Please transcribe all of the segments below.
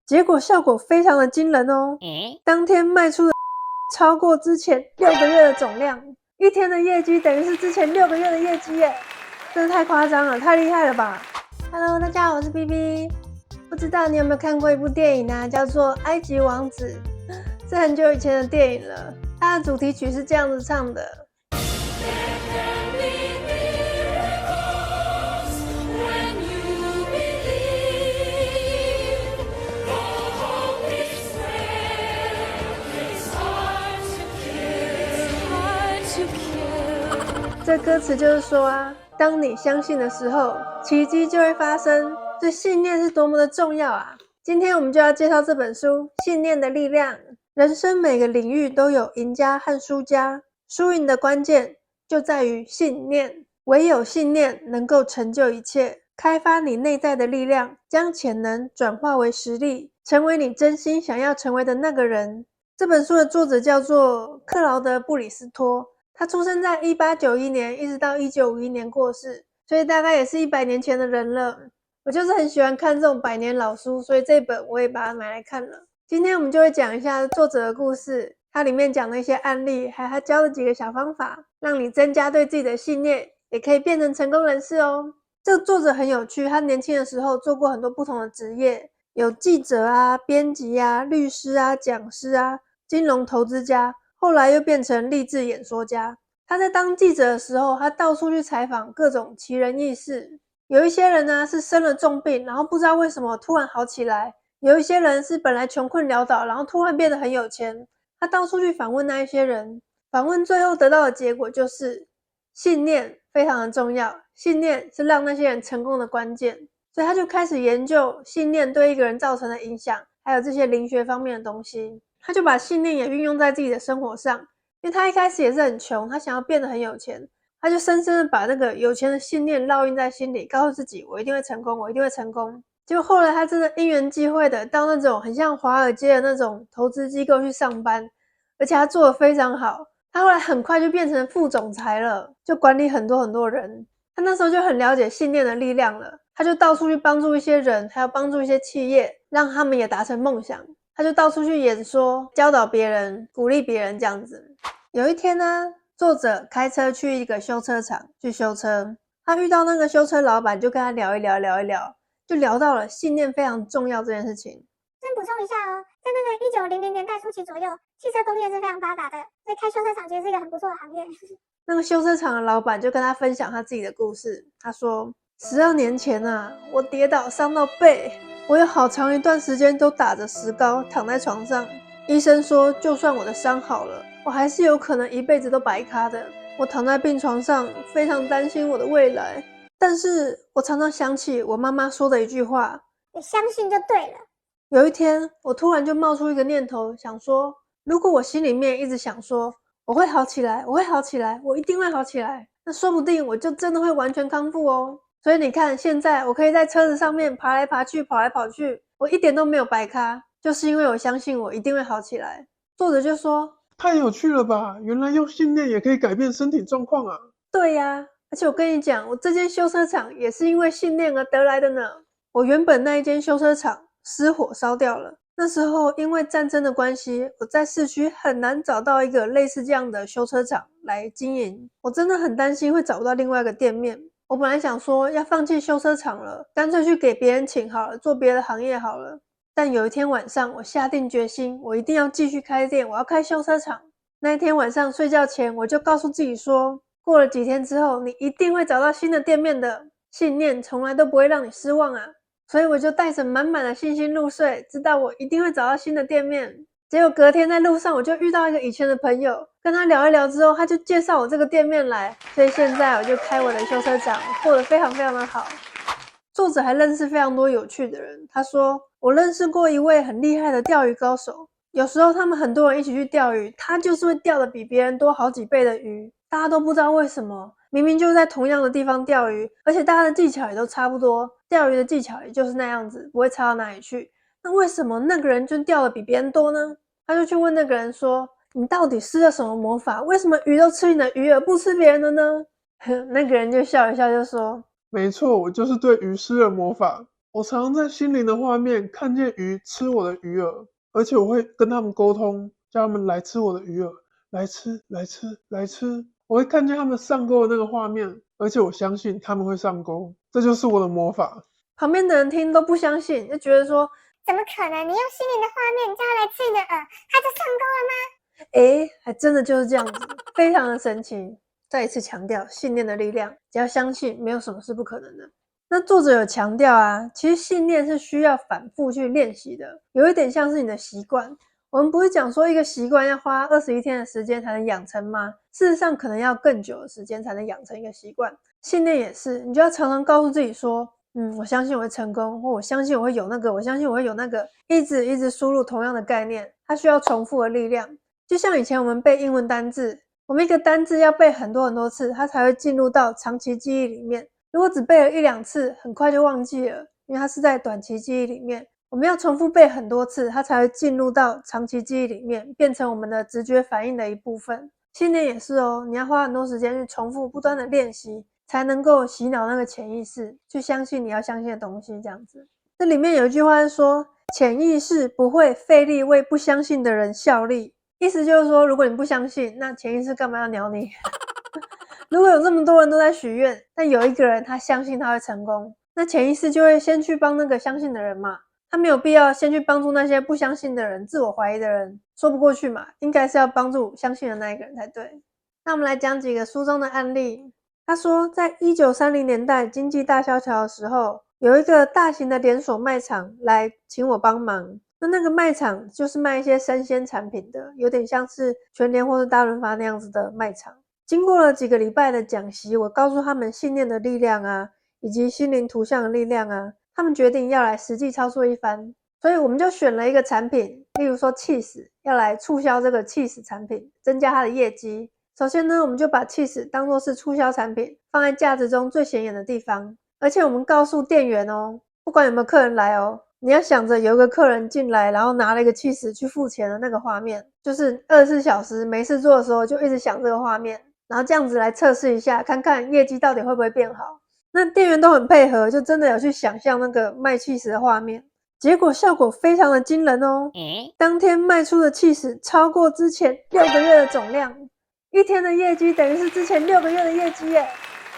结果效果非常的惊人哦。当天卖出的超过之前6个月的总量，1天的业绩等于是之前6个月的业绩耶，真的太夸张了，太厉害了吧。Hello， 大家好，我是 BB。不知道你有没有看过一部电影啊，叫做《埃及王子》，是很久以前的电影了。它的主题曲是这样子唱的。这歌词就是说啊，当你相信的时候，奇迹就会发生。这信念是多么的重要啊！今天我们就要介绍这本书《信念的力量》。人生每个领域都有赢家和输家，输赢的关键就在于信念。唯有信念能够成就一切，开发你内在的力量，将潜能转化为实力，成为你真心想要成为的那个人。这本书的作者叫做克劳德·布里斯托。他出生在1891年，一直到1951年过世，所以大概也是100年前的人了。我就是很喜欢看这种百年老书，所以这本我也把它买来看了。今天我们就会讲一下作者的故事，它里面讲的一些案例，还有他教的几个小方法，让你增加对自己的信念，也可以变成成功人士哦。这个作者很有趣，他年轻的时候做过很多不同的职业，有记者啊、编辑啊、律师啊、讲师啊、金融投资家，后来又变成励志演说家。他在当记者的时候，他到处去采访各种奇人异事。有一些人呢是生了重病，然后不知道为什么突然好起来；有一些人是本来穷困潦倒，然后突然变得很有钱。他到处去访问那一些人，访问最后得到的结果就是信念非常的重要，信念是让那些人成功的关键。所以他就开始研究信念对一个人造成的影响，还有这些灵学方面的东西。他就把信念也运用在自己的生活上，因为他一开始也是很穷，他想要变得很有钱，他就深深的把那个有钱的信念烙印在心里，告诉自己我一定会成功，我一定会成功。结果后来他真的因缘际会的到那种很像华尔街的那种投资机构去上班，而且他做得非常好，他后来很快就变成副总裁了，就管理很多人。他那时候就很了解信念的力量了，他就到处去帮助一些人，还有帮助一些企业，让他们也达成梦想。他就到处去演说，教导别人，鼓励别人这样子。有一天呢，作者开车去一个修车厂去修车，他遇到那个修车老板，就跟他聊一聊，就聊到了信念非常重要这件事情。先补充一下哦，在那个1900年代初期左右，汽车工业是非常发达的，所以开修车厂其实是一个很不错的行业。那个修车厂的老板就跟他分享他自己的故事，他说12年前啊，我跌倒伤到背，我有好长一段时间都打着石膏躺在床上，医生说就算我的伤好了，我还是有可能一辈子都白咖的。我躺在病床上，非常担心我的未来，但是我常常想起我妈妈说的一句话，你相信就对了。有一天我突然就冒出一个念头，想说如果我心里面一直想说我会好起来，我会好起来，我一定会好起来，那说不定我就真的会完全康复哦。所以你看，现在我可以在车子上面爬来爬去，跑来跑去，我一点都没有白咖，就是因为我相信我一定会好起来。作者就说，太有趣了吧，原来用信念也可以改变身体状况啊。对呀，而且我跟你讲，我这间修车厂也是因为信念而得来的呢。我原本那一间修车厂失火烧掉了，那时候因为战争的关系，我在市区很难找到一个类似这样的修车厂来经营，我真的很担心会找不到另外一个店面。我本来想说要放弃修车厂了，干脆去给别人请好了，做别的行业好了。但有一天晚上，我下定决心，我一定要继续开店，我要开修车厂。那一天晚上睡觉前，我就告诉自己说，过了几天之后，你一定会找到新的店面的，信念从来都不会让你失望啊。所以我就带着满满的信心入睡，知道我一定会找到新的店面。结果隔天在路上，我就遇到一个以前的朋友，跟他聊一聊之后，他就介绍我这个店面来，所以现在我就开我的修车厂，过得非常的好。作者还认识非常多有趣的人，他说我认识过一位很厉害的钓鱼高手，有时候他们很多人一起去钓鱼，他就是会钓得比别人多好几倍的鱼，大家都不知道为什么，明明就在同样的地方钓鱼，而且大家的技巧也都差不多，钓鱼的技巧也就是那样子，不会差到哪里去，那为什么那个人就钓得比别人多呢？他就去问那个人说，你到底施了什么魔法，为什么鱼都吃你的鱼饵不吃别人的呢？那个人就笑一笑就说，没错，我就是对鱼施了魔法。我常常在心灵的画面看见鱼吃我的鱼饵，而且我会跟他们沟通，叫他们来吃我的鱼饵，来吃，来吃，来吃。我会看见他们上钩的那个画面，而且我相信他们会上钩，这就是我的魔法。旁边的人听都不相信，就觉得说，怎么可能？你用心灵的画面叫他来吃你的饵，他就上钩了吗？诶，还真的就是这样子，非常的神奇。再一次强调信念的力量，只要相信，没有什么是不可能的。那作者有强调啊，其实信念是需要反复去练习的，有一点像是你的习惯。我们不是讲说一个习惯要花21天的时间才能养成吗？事实上可能要更久的时间才能养成一个习惯。信念也是，你就要常常告诉自己说，我相信我会成功，或我相信我会有那个，我相信我会有那个，一直输入同样的概念，它需要重复的力量。就像以前我们背英文单字，我们一个单字要背很多次，它才会进入到长期记忆里面。如果只背了1-2次，很快就忘记了，因为它是在短期记忆里面。我们要重复背很多次，它才会进入到长期记忆里面，变成我们的直觉反应的一部分。信念也是哦，你要花很多时间去重复不断的练习，才能够洗脑那个潜意识，去相信你要相信的东西，这样子。这里面有一句话是说，潜意识不会费力为不相信的人效力。意思就是说，如果你不相信，那潜意识干嘛要鸟你？如果有这么多人都在许愿，但有一个人他相信他会成功，那潜意识就会先去帮那个相信的人嘛。他没有必要先去帮助那些不相信的人、自我怀疑的人，说不过去嘛，应该是要帮助相信的那一个人才对。那我们来讲几个书中的案例。他说，在1930年代经济大萧条的时候，有一个大型的连锁卖场来请我帮忙。那个卖场就是卖一些生鲜产品的，有点像是全联或是大润发那样子的卖场。经过了几个礼拜的讲习，我告诉他们信念的力量啊，以及心灵图像的力量啊，他们决定要来实际操作一番。所以我们就选了一个产品，例如说cheese，要来促销这个cheese产品，增加它的业绩。首先呢，我们就把cheese当作是促销产品，放在架子中最显眼的地方。而且我们告诉店员哦，不管有没有客人来哦，你要想着有一个客人进来，然后拿了一个cheese去付钱的那个画面，就是24小时没事做的时候就一直想这个画面，然后这样子来测试一下，看看业绩到底会不会变好。那店员都很配合，就真的有去想象那个卖cheese的画面，结果效果非常的惊人哦。当天卖出的cheese超过之前6个月的总量，1天的业绩等于是之前6个月的业绩耶，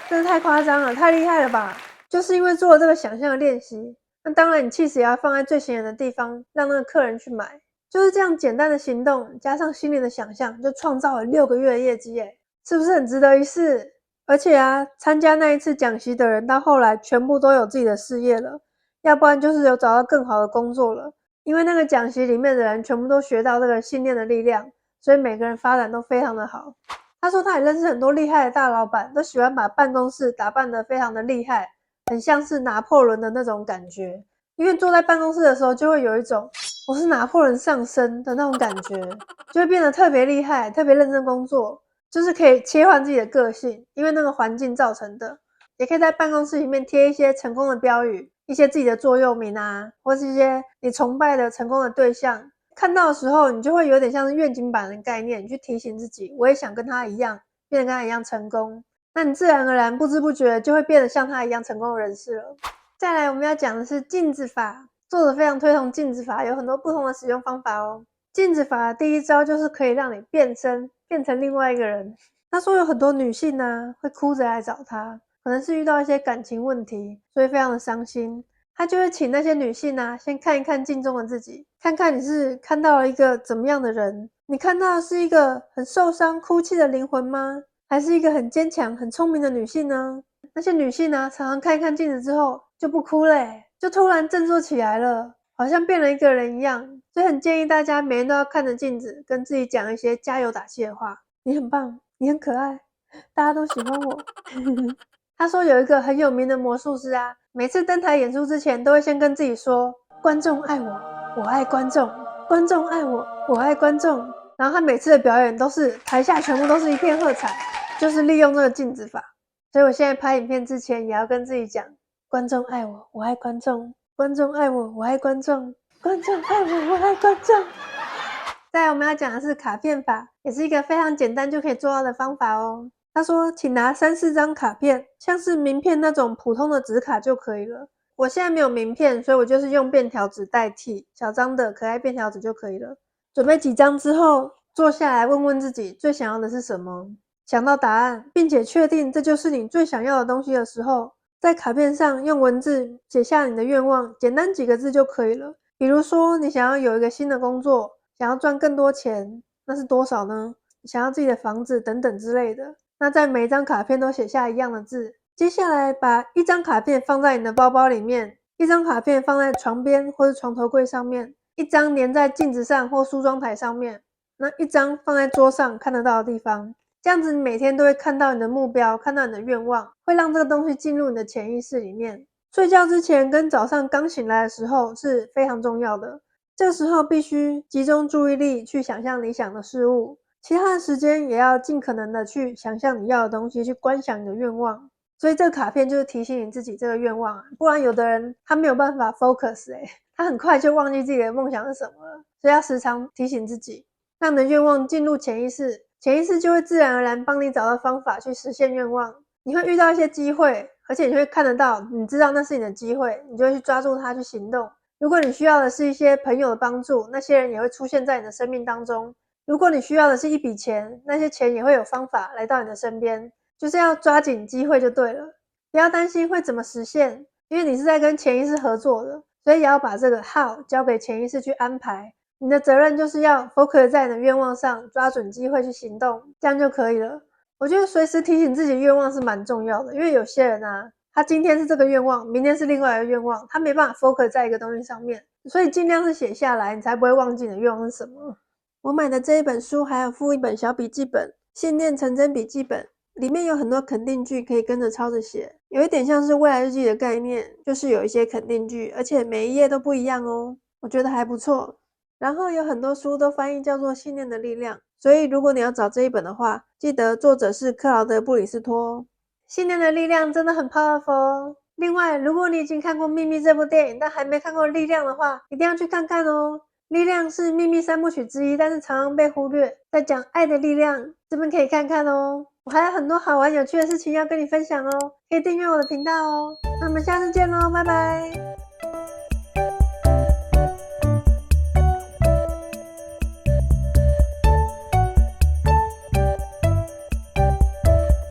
真的太夸张了，太厉害了吧。就是因为做了这个想象的练习，那当然你cheese也要放在最显眼的地方，让那个客人去买。就是这样简单的行动加上心灵的想象，就创造了6个月的业绩耶，是不是很值得一试？而且啊，参加那一次讲习的人到后来全部都有自己的事业了，要不然就是有找到更好的工作了。因为那个讲习里面的人全部都学到这个信念的力量，所以每个人发展都非常的好。他说他也认识很多厉害的大老板，都喜欢把办公室打扮得非常的厉害，很像是拿破仑的那种感觉。因为坐在办公室的时候就会有一种我是拿破仑上身的那种感觉，就会变得特别厉害，特别认真工作，就是可以切换自己的个性，因为那个环境造成的。也可以在办公室里面贴一些成功的标语，一些自己的座右铭啊，或是一些你崇拜的成功的对象，看到的时候你就会有点像是愿景板的概念，你去提醒自己我也想跟他一样，变得跟他一样成功，那你自然而然不知不觉就会变得像他一样成功的人士了。再来我们要讲的是镜子法，作者非常推崇镜子法，有很多不同的使用方法哦。镜子法的第一招就是可以让你变身，变成另外一个人。他说有很多女性啊会哭着来找他，可能是遇到一些感情问题，所以非常的伤心。他就会请那些女性啊先看一看镜中的自己，看看你是看到了一个怎么样的人，你看到的是一个很受伤哭泣的灵魂吗？还是一个很坚强很聪明的女性呢？那些女性啊常常看一看镜子之后就不哭嘞，就突然振作起来了，好像变了一个人一样。所以很建议大家每天都要看着镜子，跟自己讲一些加油打气的话，你很棒，你很可爱，大家都喜欢我。他说有一个很有名的魔术师啊，每次登台演出之前都会先跟自己说，观众爱我，我爱观众，观众爱我，我爱观众。然后他每次的表演都是台下全部都是一片喝彩，就是利用这个镜子法。所以我现在拍影片之前也要跟自己讲，观众爱我，我爱观众，观众爱我，我爱观众，观众爱我，我爱观众。再来我们要讲的是卡片法，也是一个非常简单就可以做到的方法哦。他说请拿3-4张卡片，像是名片那种普通的纸卡就可以了，我现在没有名片，所以我就是用便条纸代替，小张的可爱便条纸就可以了。准备几张之后，坐下来问问自己最想要的是什么。想到答案，并且确定这就是你最想要的东西的时候，在卡片上用文字写下你的愿望，简单几个字就可以了。比如说，你想要有一个新的工作，想要赚更多钱，那是多少呢？想要自己的房子等等之类的。那在每一张卡片都写下一样的字。接下来把一张卡片放在你的包包里面，一张卡片放在床边或是床头柜上面，一张粘在镜子上或梳妆台上面，那一张放在桌上看得到的地方。这样子你每天都会看到你的目标，看到你的愿望，会让这个东西进入你的潜意识里面。睡觉之前跟早上刚醒来的时候是非常重要的，这个时候必须集中注意力去想象理想的事物，其他的时间也要尽可能的去想象你要的东西，去观想你的愿望。所以这个卡片就是提醒你自己这个愿望，不然有的人他没有办法 focus 他很快就忘记自己的梦想是什么了，所以要时常提醒自己，让你的愿望进入潜意识，潜意识就会自然而然帮你找到方法去实现愿望。你会遇到一些机会，而且你会看得到，你知道那是你的机会，你就会去抓住它去行动。如果你需要的是一些朋友的帮助，那些人也会出现在你的生命当中。如果你需要的是一笔钱，那些钱也会有方法来到你的身边。就是要抓紧机会就对了，不要担心会怎么实现，因为你是在跟潜意识合作的，所以也要把这个 how 交给潜意识去安排。你的责任就是要 focus 在你的愿望上，抓准机会去行动，这样就可以了。我觉得随时提醒自己愿望是蛮重要的，因为有些人啊，他今天是这个愿望，明天是另外一个愿望，他没办法 focus 在一个东西上面，所以尽量是写下来，你才不会忘记你的愿望是什么。我买的这一本书还有附一本小笔记本，信念成真笔记本，里面有很多肯定句可以跟着抄着写，有一点像是未来日记的概念，就是有一些肯定句，而且每一页都不一样哦，我觉得还不错。然后有很多书都翻译叫做信念的力量，所以如果你要找这一本的话，记得作者是克劳德·布里斯托哦。信念的力量真的很 powerful 哦。另外，如果你已经看过《秘密》这部电影，但还没看过《力量》的话，一定要去看看哦。力量是秘密三部曲之一，但是常常被忽略，在讲爱的力量，这边可以看看哦。我还有很多好玩有趣的事情要跟你分享哦，可以订阅我的频道哦。那我们下次见咯，拜拜。